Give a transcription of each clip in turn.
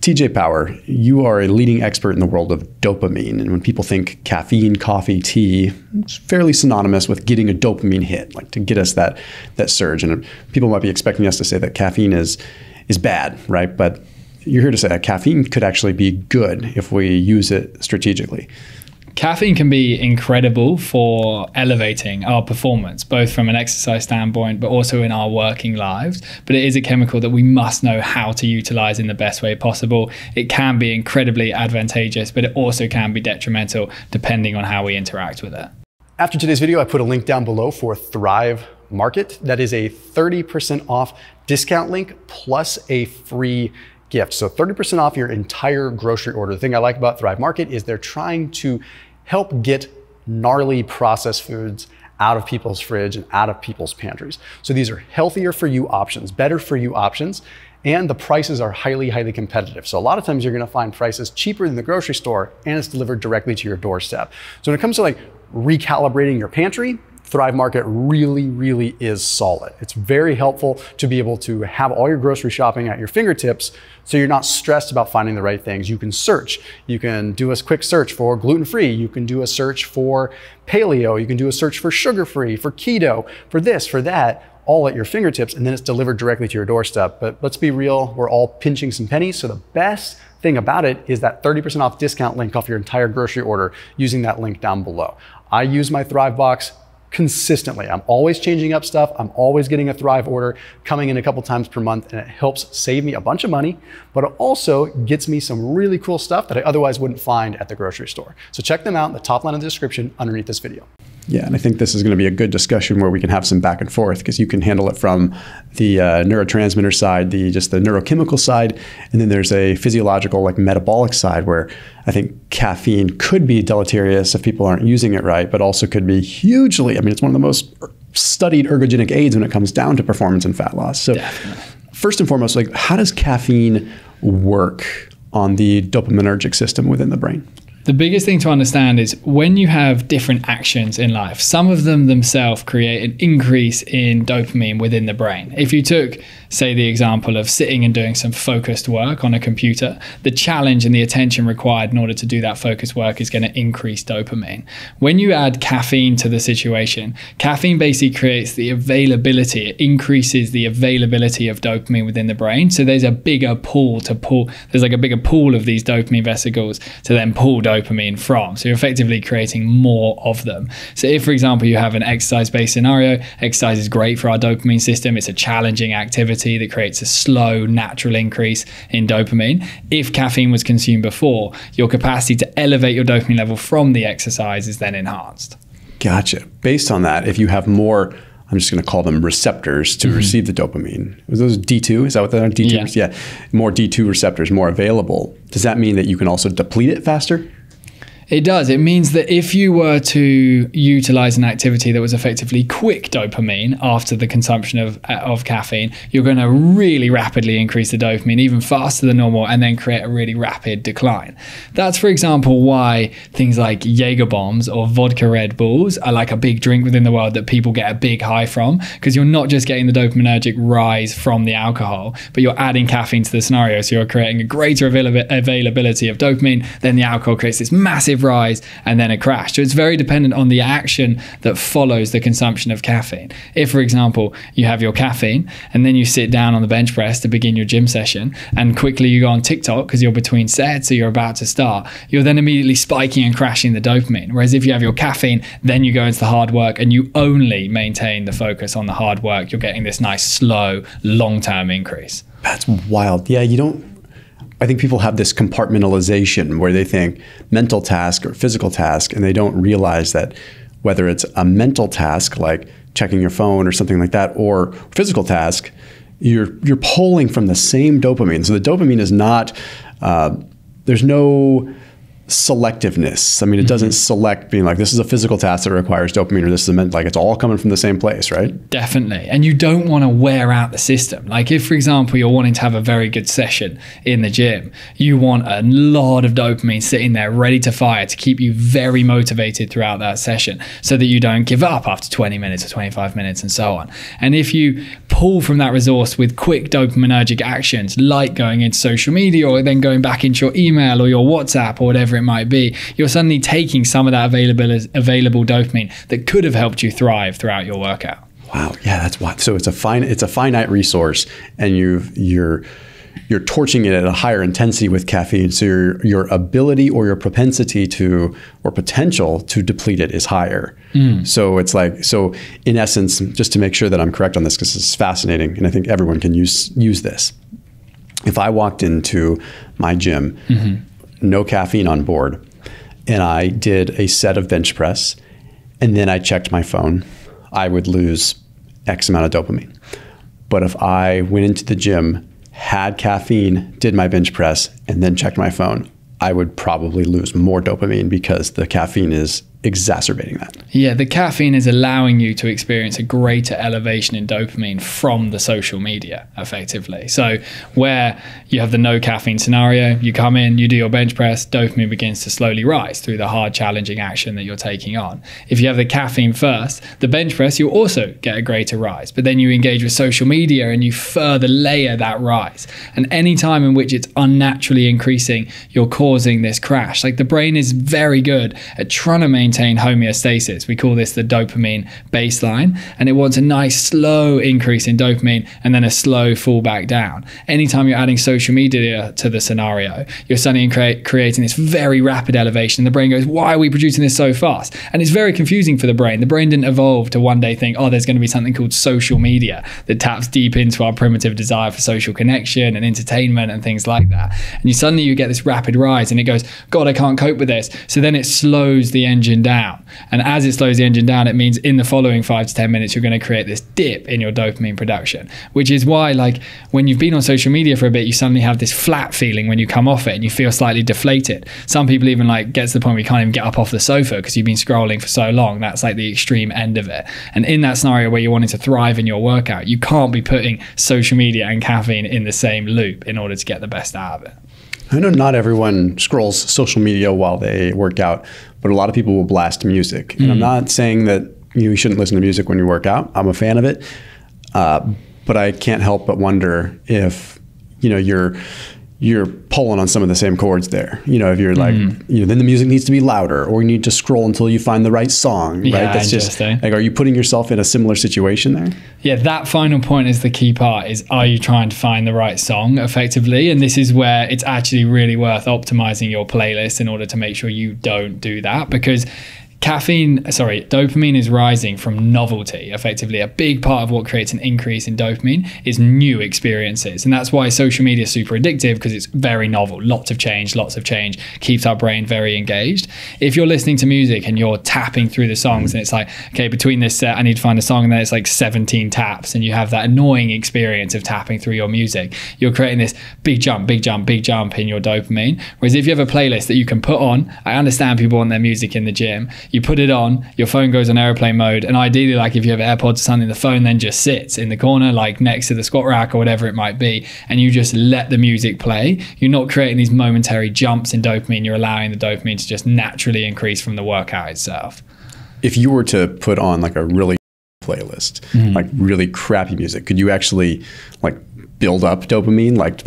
TJ Power, you are a leading expert in the world of dopamine. And when people think caffeine, coffee, tea, it's fairly synonymous with getting a dopamine hit, like to get us that surge. And people might be expecting us to say that caffeine is bad, right? But you're here to say that caffeine could actually be good if we use it strategically. Caffeine can be incredible for elevating our performance, both from an exercise standpoint, but also in our working lives. But it is a chemical that we must know how to utilize in the best way possible. It can be incredibly advantageous, but it also can be detrimental depending on how we interact with it. After today's video, I put a link down below for Thrive Market. That is a 30% off discount link plus a free gift. So 30% off your entire grocery order. The thing I like about Thrive Market is they're trying to help get gnarly processed foods out of people's fridge and out of people's pantries. So these are healthier for you options, better for you options, and the prices are highly, highly competitive. So a lot of times you're gonna find prices cheaper than the grocery store, and it's delivered directly to your doorstep. So when it comes to like recalibrating your pantry, Thrive Market really, really is solid. It's very helpful to be able to have all your grocery shopping at your fingertips so you're not stressed about finding the right things. You can search. You can do a quick search for gluten-free. You can do a search for paleo. You can do a search for sugar-free, for keto, for this, for that, all at your fingertips, and then it's delivered directly to your doorstep. But let's be real, we're all pinching some pennies, so the best thing about it is that 30% off discount link off your entire grocery order using that link down below. I use my Thrive box consistently. I'm always changing up stuff. I'm always getting a Thrive order coming in a couple times per month, and it helps save me a bunch of money, but it also gets me some really cool stuff that I otherwise wouldn't find at the grocery store. So check them out in the top line of the description underneath this video. Yeah, and I think this is going to be a good discussion where we can have some back and forth because you can handle it from the neurotransmitter side, just the neurochemical side, and then there's a physiological, like metabolic side where I think caffeine could be deleterious if people aren't using it right, but also could be hugely, I mean, it's one of the most studied ergogenic aids when it comes down to performance and fat loss. So definitely. First and foremost, like how does caffeine work on the dopaminergic system within the brain? The biggest thing to understand is when you have different actions in life, some of them themselves create an increase in dopamine within the brain. If you took, say, the example of sitting and doing some focused work on a computer, the challenge and the attention required in order to do that focused work is going to increase dopamine. When you add caffeine to the situation, caffeine basically creates the availability, it increases the availability of dopamine within the brain. So there's a bigger pool there's like a bigger pool of these dopamine vesicles to then pull dopamine from. So you're effectively creating more of them. So if, for example, you have an exercise-based scenario, exercise is great for our dopamine system. It's a challenging activity that creates a slow, natural increase in dopamine. If caffeine was consumed before, your capacity to elevate your dopamine level from the exercise is then enhanced. Gotcha. Based on that, if you have more, I'm just going to call them receptors to receive the dopamine. Was those D2? Is that what they are? D2? Yeah. More D2 receptors, more available. Does that mean that you can also deplete it faster? It does. It means that if you were to utilize an activity that was effectively quick dopamine after the consumption of caffeine, you're going to really rapidly increase the dopamine even faster than normal and then create a really rapid decline. That's, for example, why things like Jaeger bombs or vodka Red Bulls are like a big drink within the world that people get a big high from, because you're not just getting the dopaminergic rise from the alcohol, but you're adding caffeine to the scenario. So you're creating a greater availability of dopamine, then the alcohol creates this massive rise and then a crash. So it's very dependent on the action that follows the consumption of caffeine. If, for example, you have your caffeine and then you sit down on the bench press to begin your gym session and quickly you go on TikTok because you're between sets or you're about to start, you're then immediately spiking and crashing the dopamine. Whereas if you have your caffeine, then you go into the hard work and you only maintain the focus on the hard work, you're getting this nice, slow, long-term increase. That's wild. Yeah, I think people have this compartmentalization where they think mental task or physical task, and they don't realize that whether it's a mental task like checking your phone or something like that, or physical task, you're pulling from the same dopamine. So the dopamine is not, there's no selectiveness. I mean, it doesn't select being like, this is a physical task that requires dopamine, or this is a like, it's all coming from the same place, right? Definitely. And you don't want to wear out the system. Like if, for example, you're wanting to have a very good session in the gym, you want a lot of dopamine sitting there ready to fire to keep you very motivated throughout that session so that you don't give up after 20 minutes or 25 minutes and so on. And if you pull from that resource with quick dopaminergic actions, like going into social media or then going back into your email or your WhatsApp or whatever it might be, you're suddenly taking some of that available dopamine that could have helped you thrive throughout your workout. Wow, yeah, that's why. So it's a finite resource, and you're torching it at a higher intensity with caffeine. So your ability or your propensity to, or potential to deplete it is higher. So it's like, so in essence, just to make sure that I'm correct on this, because this is fascinating, and I think everyone can use this. If I walked into my gym, no caffeine on board, and I did a set of bench press, and then I checked my phone, I would lose X amount of dopamine. But if I went into the gym, had caffeine, did my bench press, and then checked my phone, I would probably lose more dopamine because the caffeine is exacerbating that. Yeah, the caffeine is allowing you to experience a greater elevation in dopamine from the social media, effectively. So where you have the no caffeine scenario, you come in, you do your bench press, dopamine begins to slowly rise through the hard, challenging action that you're taking on. If you have the caffeine first, the bench press, you'll also get a greater rise, but then you engage with social media and you further layer that rise. And any time in which it's unnaturally increasing, you're causing this crash. Like the brain is very good at trying to maintain homeostasis. We call this the dopamine baseline, and it wants a nice slow increase in dopamine and then a slow fall back down. Anytime you're adding social media to the scenario, you're suddenly creating this very rapid elevation. The brain goes, why are we producing this so fast? And it's very confusing for the brain. The brain didn't evolve to one day think, oh, there's going to be something called social media that taps deep into our primitive desire for social connection and entertainment and things like that. And suddenly you get this rapid rise and it goes, God, I can't cope with this. So then it slows the engine down. And as it slows the engine down, it means in the following 5 to 10 minutes, you're going to create this dip in your dopamine production, which is why, like, when you've been on social media for a bit, you suddenly have this flat feeling when you come off it and you feel slightly deflated. Some people even like get to the point where you can't even get up off the sofa because you've been scrolling for so long. That's like the extreme end of it. And in that scenario where you're wanting to thrive in your workout, you can't be putting social media and caffeine in the same loop in order to get the best out of it. I know not everyone scrolls social media while they work out, but a lot of people will blast music. And I'm not saying that you shouldn't listen to music when you work out. I'm a fan of it. But I can't help but wonder if, you're pulling on some of the same chords there. If you're like, then the music needs to be louder, or you need to scroll until you find the right song, right? That's just like, are you putting yourself in a similar situation there? Yeah, that final point is the key part, is are you trying to find the right song effectively? And this is where it's actually really worth optimizing your playlist in order to make sure you don't do that, because dopamine is rising from novelty. Effectively, a big part of what creates an increase in dopamine is new experiences. And that's why social media is super addictive, because it's very novel. Lots of change keeps our brain very engaged. If you're listening to music and you're tapping through the songs and it's like, okay, between this set, I need to find a song, and then it's like 17 taps, and you have that annoying experience of tapping through your music, you're creating this big jump in your dopamine. Whereas if you have a playlist that you can put on, I understand people want their music in the gym. You put it on, your phone goes on airplane mode, and ideally, like if you have AirPods or something, the phone then just sits in the corner, like next to the squat rack or whatever it might be, and you just let the music play. You're not creating these momentary jumps in dopamine. You're allowing the dopamine to just naturally increase from the workout itself. If you were to put on like a really playlist, like really crappy music, could you actually like build up dopamine, like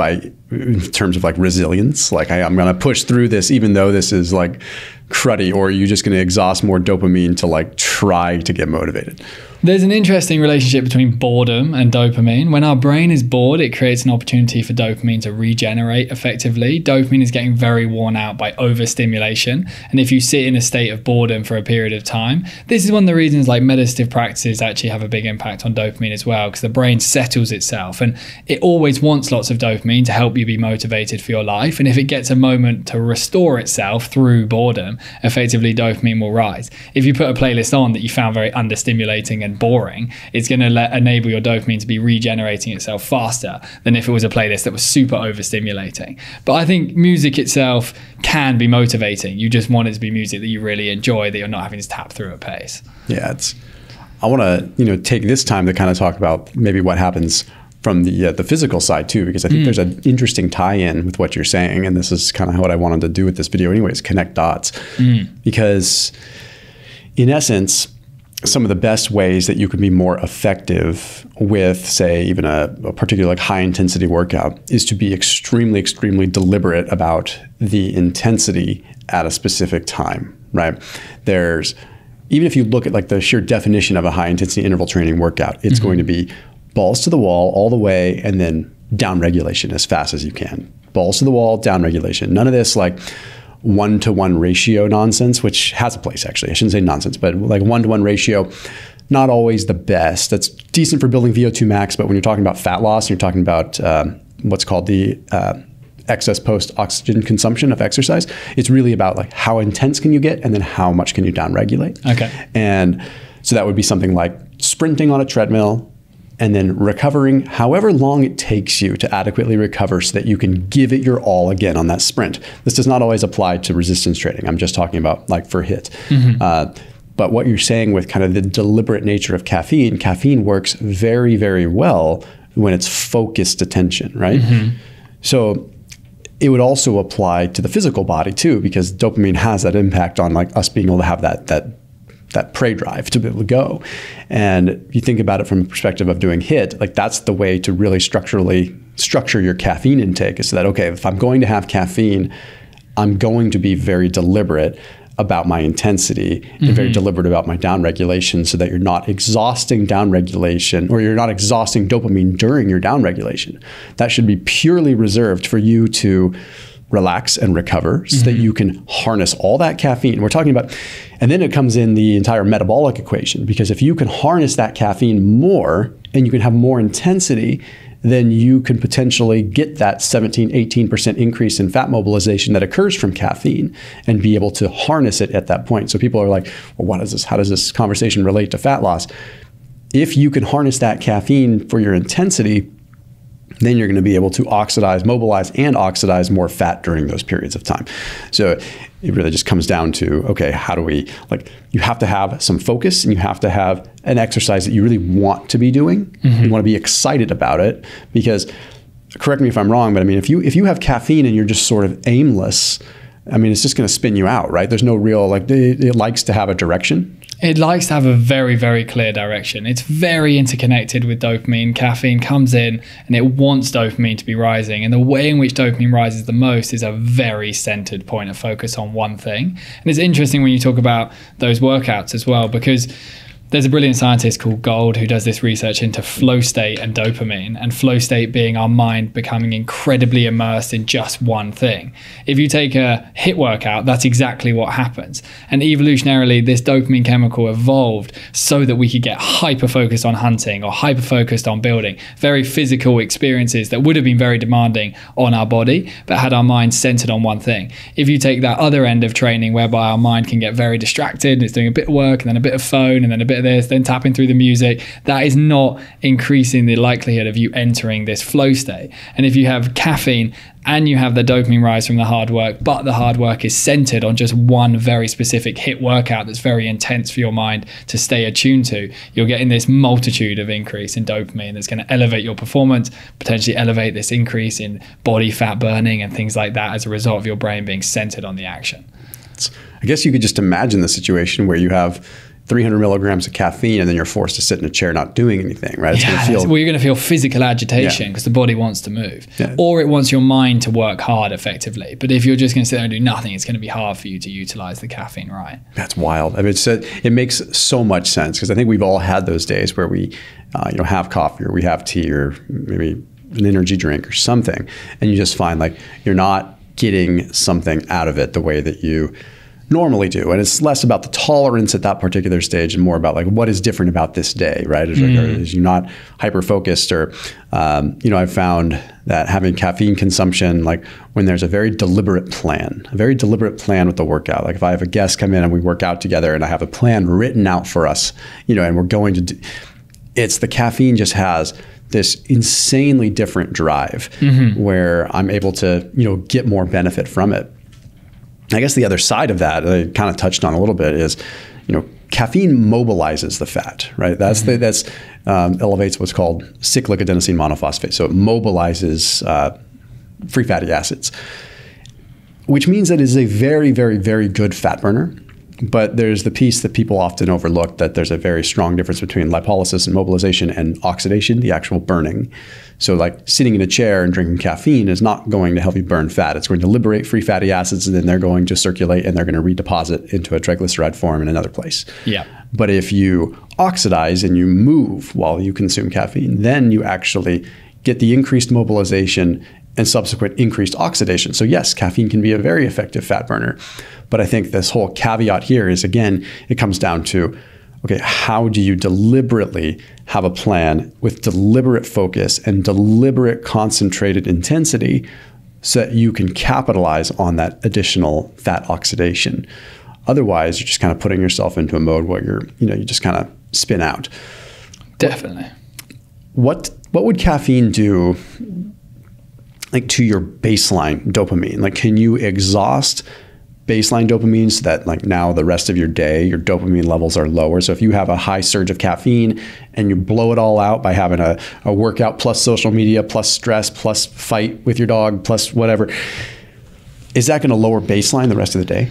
in terms of like resilience? Like I'm going to push through this even though this is like cruddy, or are you just going to exhaust more dopamine to like try to get motivated? There's an interesting relationship between boredom and dopamine. When our brain is bored, it creates an opportunity for dopamine to regenerate effectively. Dopamine is getting very worn out by overstimulation. And if you sit in a state of boredom for a period of time, this is one of the reasons like meditative practices actually have a big impact on dopamine as well, because the brain settles itself and it always wants lots of dopamine to help you be motivated for your life. And if it gets a moment to restore itself through boredom, effectively dopamine will rise. If you put a playlist on that you found very understimulating and and boring, it's going to enable your dopamine to be regenerating itself faster than if it was a playlist that was super overstimulating. But I think music itself can be motivating. You just want it to be music that you really enjoy, that you're not having to tap through at pace. Yeah, I want to take this time to kind of talk about maybe what happens from the physical side too, because I think there's an interesting tie-in with what you're saying, and this is kind of what I wanted to do with this video anyways, connect dots. Because in essence, some of the best ways that you can be more effective with, say, even a particular like high intensity workout is to be extremely, extremely deliberate about the intensity at a specific time, right? Even if you look at like the sheer definition of a high intensity interval training workout, it's going to be balls to the wall all the way, and then down regulation as fast as you can. Balls to the wall, down regulation. None of this like 1-to-1 ratio nonsense, which has a place actually. I shouldn't say nonsense, but like 1-to-1 ratio, not always the best. That's decent for building VO2 max, but when you're talking about fat loss, you're talking about what's called the excess post-oxygen consumption of exercise. It's really about like how intense can you get, and then how much can you down regulate. Okay. And so that would be something like sprinting on a treadmill, and then recovering however long it takes you to adequately recover so that you can give it your all again on that sprint. This does not always apply to resistance training. I'm just talking about like for HIIT. But what you're saying with kind of the deliberate nature of caffeine works very, very well when it's focused attention, right? So it would also apply to the physical body too, because dopamine has that impact on like us being able to have that prey drive to be able to go. And you think about it from the perspective of doing HIIT, like that's the way to really structure your caffeine intake, is so that, okay, if I'm going to have caffeine, I'm going to be very deliberate about my intensity and very deliberate about my down regulation, so that you're not exhausting down regulation, or you're not exhausting dopamine during your down regulation. That should be purely reserved for you to relax and recover, so that you can harness all that caffeine. We're talking about, and then it comes in the entire metabolic equation, because if you can harness that caffeine more and you can have more intensity, then you can potentially get that 17-18% increase in fat mobilization that occurs from caffeine, and be able to harness it at that point. So people are like, well, how does this conversation relate to fat loss? If you can harness that caffeine for your intensity, then you're going to be able to mobilize and oxidize more fat during those periods of time. So it really just comes down to, okay, how do we, like, you have to have some focus, and you have to have an exercise that you really want to be doing. You want to be excited about it, because, correct me if I'm wrong, but I mean, if you have caffeine and you're just sort of aimless, I mean, it's just going to spin you out, right? There's no real, like, it likes to have a direction. It likes to have a very, very clear direction. It's very interconnected with dopamine. Caffeine comes in and it wants dopamine to be rising. And the way in which dopamine rises the most is a very centered point of focus on one thing. And it's interesting when you talk about those workouts as well, because there's a brilliant scientist called Gold who does this research into flow state and dopamine, and flow state being our mind becoming incredibly immersed in just one thing. If you take a HIIT workout, that's exactly what happens. And evolutionarily, this dopamine chemical evolved so that we could get hyper-focused on hunting or hyper-focused on building, very physical experiences that would have been very demanding on our body, but had our mind centered on one thing. If you take that other end of training, whereby our mind can get very distracted, it's doing a bit of work and then a bit of phone and then a bit of this, then tapping through the music, that is not increasing the likelihood of you entering this flow state. And if you have caffeine and you have the dopamine rise from the hard work, but the hard work is centered on just one very specific HIIT workout that's very intense for your mind to stay attuned to, you're getting this multitude of increase in dopamine that's going to elevate your performance, potentially elevate this increase in body fat burning and things like that as a result of your brain being centered on the action. I guess you could just imagine the situation where you have 300 milligrams of caffeine and then you're forced to sit in a chair not doing anything, right? It's well, you're going to feel physical agitation because the body wants to move, or it wants your mind to work hard effectively. But if you're just going to sit there and do nothing, it's going to be hard for you to utilize the caffeine, right? That's wild. I mean, it makes so much sense, because I think we've all had those days where we have coffee, or we have tea, or maybe an energy drink or something, and you just find like you're not getting something out of it the way that you normally do. And it's less about the tolerance at that particular stage and more about like what is different about this day, right? Is you not hyper-focused or, I've found that having caffeine consumption, like when there's a very deliberate plan with the workout, like if I have a guest come in and we work out together and I have a plan written out for us, and we're going to do, it's the caffeine just has this insanely different drive where I'm able to, get more benefit from it. I guess the other side of that I kind of touched on a little bit is, caffeine mobilizes the fat, right? That's elevates what's called cyclic adenosine monophosphate. So it mobilizes free fatty acids, which means that it is a very, very, very good fat burner. But there's the piece that people often overlook, that there's a very strong difference between lipolysis and mobilization and oxidation, the actual burning. So like sitting in a chair and drinking caffeine is not going to help you burn fat. It's going to liberate free fatty acids, and then they're going to circulate and they're going to redeposit into a triglyceride form in another place. Yeah. But if you oxidize and you move while you consume caffeine, then you actually get the increased mobilization and subsequent increased oxidation. So yes, caffeine can be a very effective fat burner. But I think this whole caveat here is, again, it comes down to, okay, how do you deliberately have a plan with deliberate focus and deliberate concentrated intensity so that you can capitalize on that additional fat oxidation? Otherwise, you're just kind of putting yourself into a mode where you just kind of spin out. Definitely. What would caffeine do like to your baseline dopamine? Like, can you exhaust baseline dopamine so that like now the rest of your day, your dopamine levels are lower? So if you have a high surge of caffeine and you blow it all out by having a workout plus social media plus stress plus fight with your dog plus whatever, is that going to lower baseline the rest of the day?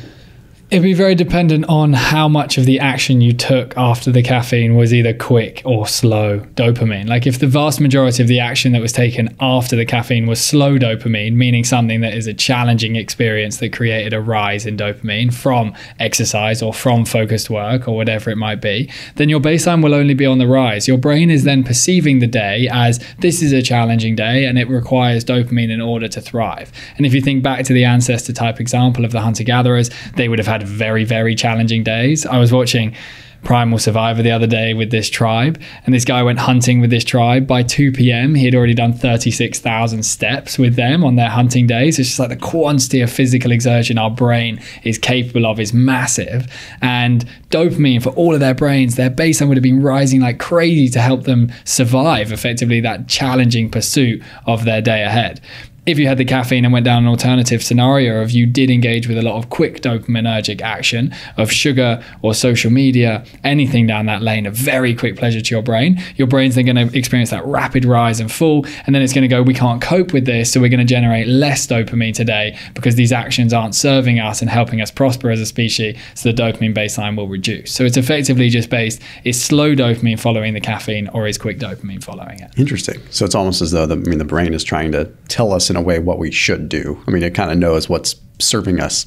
It'd be very dependent on how much of the action you took after the caffeine was either quick or slow dopamine. Like if the vast majority of the action that was taken after the caffeine was slow dopamine, meaning something that is a challenging experience that created a rise in dopamine from exercise or from focused work or whatever it might be, then your baseline will only be on the rise. Your brain is then perceiving the day as this is a challenging day and it requires dopamine in order to thrive. And if you think back to the ancestor type example of the hunter-gatherers, they would have had very, very challenging days. I was watching Primal Survivor the other day with this tribe, and this guy went hunting with this tribe. By 2 p.m. he had already done 36,000 steps with them on their hunting days. It's just like the quantity of physical exertion our brain is capable of is massive, and dopamine for all of their brains, their baseline would have been rising like crazy to help them survive effectively that challenging pursuit of their day ahead. If you had the caffeine and went down an alternative scenario of you did engage with a lot of quick dopaminergic action of sugar or social media, anything down that lane of very quick pleasure to your brain's then going to experience that rapid rise and fall, and then it's going to go, we can't cope with this, so we're going to generate less dopamine today because these actions aren't serving us and helping us prosper as a species, so the dopamine baseline will reduce. So it's effectively just based, is slow dopamine following the caffeine or is quick dopamine following it? Interesting. So it's almost as though the brain is trying to tell us in a way what we should do. I mean, it kind of knows what's serving us.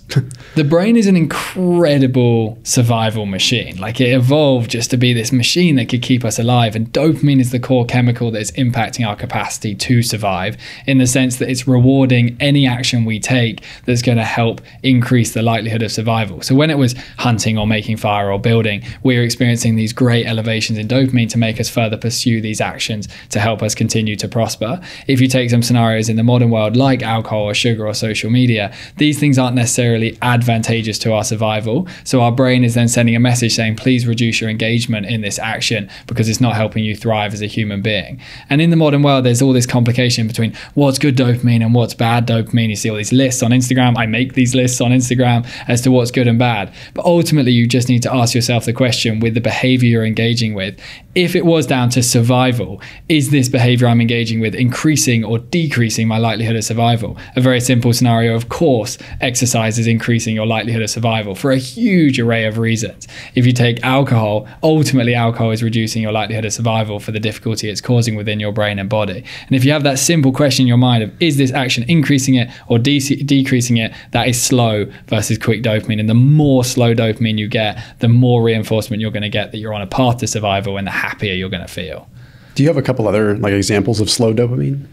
The brain is an incredible survival machine. Like it evolved just to be this machine that could keep us alive, and dopamine is the core chemical that is impacting our capacity to survive, in the sense that it's rewarding any action we take that's going to help increase the likelihood of survival. So when it was hunting or making fire or building, we were experiencing these great elevations in dopamine to make us further pursue these actions to help us continue to prosper. If you take some scenarios in the modern world like alcohol or sugar or social media, these things aren't necessarily advantageous to our survival. So our brain is then sending a message saying, please reduce your engagement in this action because it's not helping you thrive as a human being. And in the modern world, there's all this complication between what's good dopamine and what's bad dopamine. You see all these lists on Instagram. I make these lists on Instagram as to what's good and bad. But ultimately, you just need to ask yourself the question with the behavior you're engaging with. If it was down to survival, is this behavior I'm engaging with increasing or decreasing my likelihood of survival? A very simple scenario, of course, exercise is increasing your likelihood of survival for a huge array of reasons. If you take alcohol, ultimately alcohol is reducing your likelihood of survival for the difficulty it's causing within your brain and body. And if you have that simple question in your mind of, is this action increasing it or decreasing it, that is slow versus quick dopamine. And the more slow dopamine you get, the more reinforcement you're going to get that you're on a path to survival, and the happier you're going to feel. Do you have a couple other examples of slow dopamine?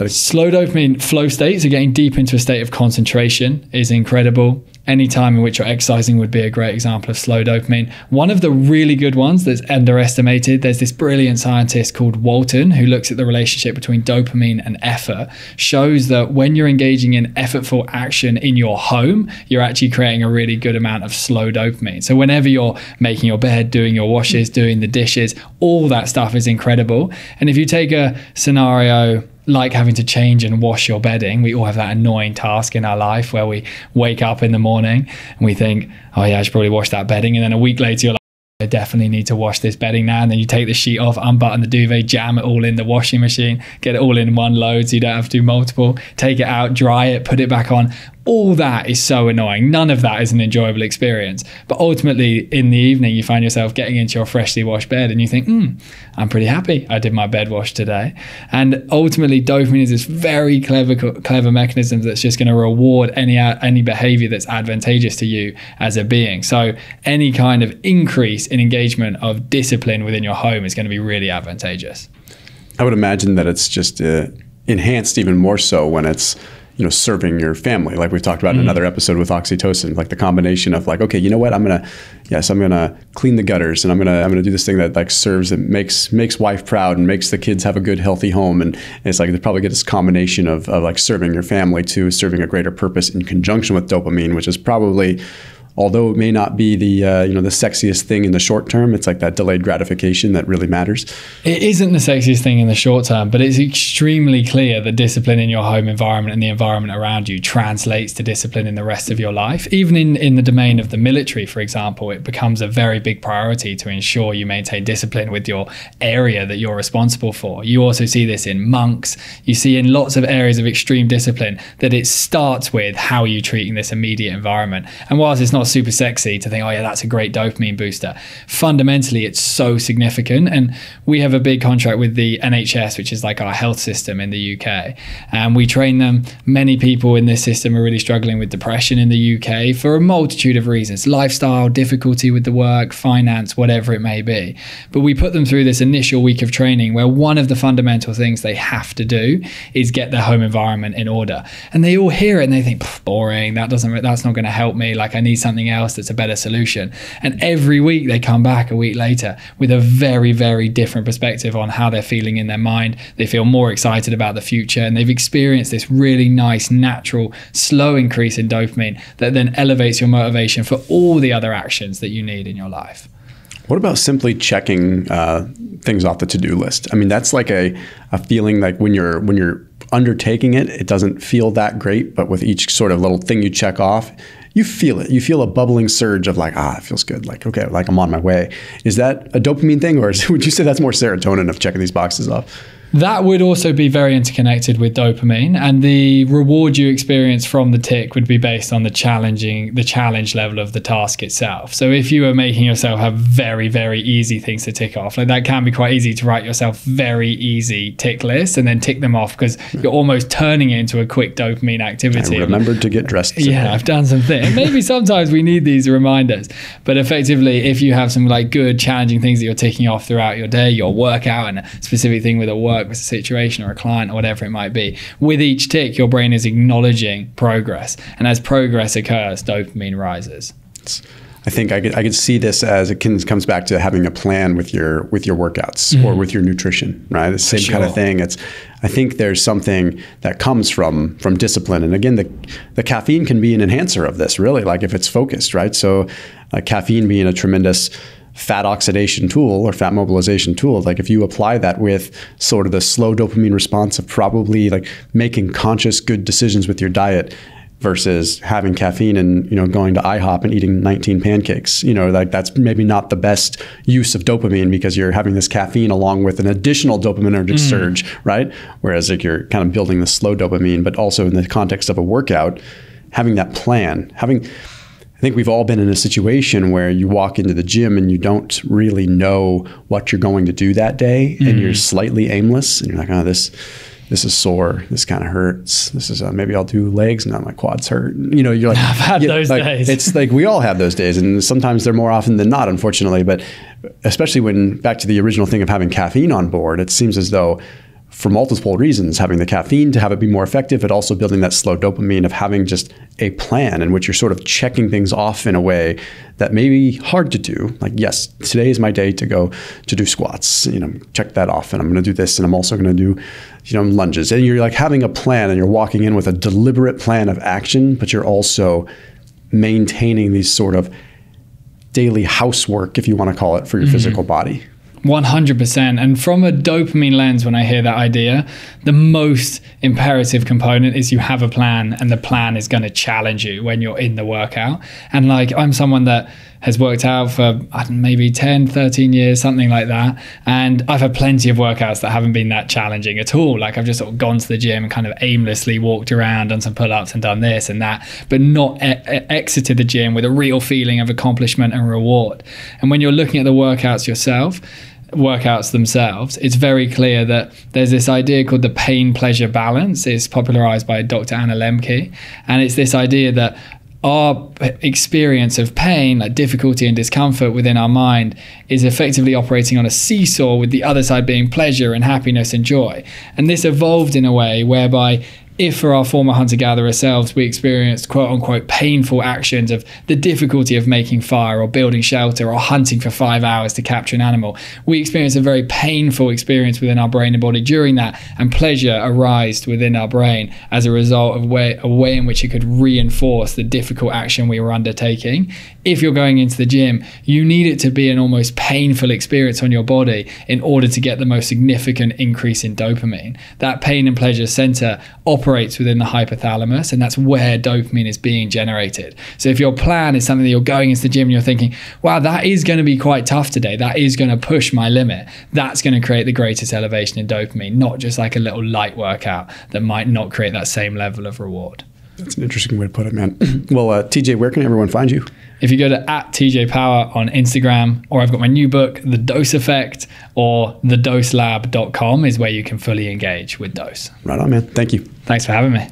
Slow dopamine flow states, so getting deep into a state of concentration is incredible. Any time in which you're exercising would be a great example of slow dopamine. One of the really good ones that's underestimated, there's this brilliant scientist called Walton who looks at the relationship between dopamine and effort, shows that when you're engaging in effortful action in your home, you're actually creating a really good amount of slow dopamine. So whenever you're making your bed, doing your washes, doing the dishes, all that stuff is incredible. And if you take a scenario like having to change and wash your bedding, we all have that annoying task in our life where we wake up in the morning and we think, oh yeah, I should probably wash that bedding. And then a week later, you're like, I definitely need to wash this bedding now. And then you take the sheet off, unbutton the duvet, jam it all in the washing machine, get it all in one load so you don't have to do multiple, take it out, dry it, put it back on. All that is so annoying. None of that is an enjoyable experience. But ultimately, in the evening, you find yourself getting into your freshly washed bed and you think, I'm pretty happy I did my bed wash today. And ultimately, dopamine is this very clever mechanism that's just going to reward any behavior that's advantageous to you as a being. So any kind of increase in engagement of discipline within your home is going to be really advantageous. I would imagine that it's just enhanced even more so when it's serving your family, like we've talked about in another episode with oxytocin, like the combination of like, okay, you know what, I'm gonna clean the gutters, and I'm gonna do this thing that like serves and makes wife proud and makes the kids have a good, healthy home, and it's like they probably get this combination of like serving your family to serving a greater purpose in conjunction with dopamine, which is probably, although it may not be the the sexiest thing in the short term, it's like that delayed gratification that really matters. It isn't the sexiest thing in the short term, but it's extremely clear that discipline in your home environment and the environment around you translates to discipline in the rest of your life. Even in the domain of the military, for example, it becomes a very big priority to ensure you maintain discipline with your area that you're responsible for. You also see this in monks. You see in lots of areas of extreme discipline that it starts with how are you treating this immediate environment. And whilst it's not super sexy to think, oh yeah, that's a great dopamine booster, fundamentally it's so significant. And we have a big contract with the NHS, which is like our health system in the UK, and we train them. Many people in this system are really struggling with depression in the UK for a multitude of reasons: lifestyle, difficulty with the work, finance, whatever it may be. But we put them through this initial week of training where one of the fundamental things they have to do is get their home environment in order. And they all hear it and they think, boring, that's not going to help me, like I need something else that's a better solution. And every week they come back a week later with a very, very different perspective on how they're feeling in their mind. They feel more excited about the future, and they've experienced this really nice, natural, slow increase in dopamine that then elevates your motivation for all the other actions that you need in your life. What about simply checking things off the to-do list? I mean, that's like a feeling like when you're undertaking it, it doesn't feel that great, but with each sort of little thing you check off, you feel it. You feel a bubbling surge of like, it feels good. Like, okay, like I'm on my way. Is that a dopamine thing, or would you say that's more serotonin of checking these boxes off? That would also be very interconnected with dopamine, and the reward you experience from the tick would be based on the challenge level of the task itself. So if you were making yourself have very, very easy things to tick off, like that can be quite easy to write yourself very easy tick lists and then tick them off because you're almost turning it into a quick dopamine activity. I remembered to get dressed today. Yeah, I've done something. Maybe sometimes we need these reminders, but effectively, if you have some like good challenging things that you're ticking off throughout your day, your workout and a specific thing with a work with a situation or a client or whatever it might be, with each tick your brain is acknowledging progress, and as progress occurs, dopamine rises. I think I could see this as it comes back to having a plan with your workouts or with your nutrition, right? The same kind of thing. I think there's something that comes from discipline, and again, the caffeine can be an enhancer of this, really, like if it's focused, right? So caffeine being a tremendous fat oxidation tool or fat mobilization tool, like if you apply that with sort of the slow dopamine response of probably like making conscious good decisions with your diet versus having caffeine and going to IHOP and eating 19 pancakes, like that's maybe not the best use of dopamine because you're having this caffeine along with an additional dopaminergic surge, right? Whereas like you're kind of building the slow dopamine, but also in the context of a workout, having that plan, I think we've all been in a situation where you walk into the gym and you don't really know what you're going to do that day, and you're slightly aimless, and you're like, oh, this is sore. This kind of hurts. This is maybe I'll do legs. Now my quads hurt. You're like, I've had those days. It's like we all have those days, and sometimes they're more often than not, unfortunately. But especially when back to the original thing of having caffeine on board, it seems as though for multiple reasons, having the caffeine to have it be more effective, but also building that slow dopamine of having just a plan in which you're sort of checking things off in a way that may be hard to do. Like, yes, today is my day to go to do squats, check that off, and I'm going to do this, and I'm also going to do, lunges. And you're like having a plan, and you're walking in with a deliberate plan of action, but you're also maintaining these sort of daily housework, if you want to call it, for your physical body. 100%. And from a dopamine lens, when I hear that idea, the most imperative component is you have a plan, and the plan is going to challenge you when you're in the workout. And like, I'm someone that has worked out for maybe 10, 13 years, something like that. And I've had plenty of workouts that haven't been that challenging at all. Like, I've just sort of gone to the gym and kind of aimlessly walked around, done some pull-ups and done this and that, but not exited the gym with a real feeling of accomplishment and reward. And when you're looking at the workouts themselves, it's very clear that there's this idea called the pain-pleasure balance. It's popularized by Dr. Anna Lemke. And it's this idea that our experience of pain, like difficulty and discomfort within our mind, is effectively operating on a seesaw, with the other side being pleasure and happiness and joy. And this evolved in a way whereby, if for our former hunter-gatherer selves we experienced quote-unquote painful actions of the difficulty of making fire or building shelter or hunting for 5 hours to capture an animal, we experienced a very painful experience within our brain and body during that, and pleasure arised within our brain as a result of a way in which it could reinforce the difficult action we were undertaking. If you're going into the gym, you need it to be an almost painful experience on your body in order to get the most significant increase in dopamine. That pain and pleasure center operates within the hypothalamus, and that's where dopamine is being generated. So if your plan is something that you're going into the gym and you're thinking, wow, that is going to be quite tough today, that is going to push my limit, that's going to create the greatest elevation in dopamine, not just like a little light workout that might not create that same level of reward. That's an interesting way to put it, man. Well, TJ, where can everyone find you? If you go to @TJPower on Instagram, or I've got my new book, The Dose Effect, or thedoselab.com is where you can fully engage with dose. Right on, man. Thank you. Thanks for having me.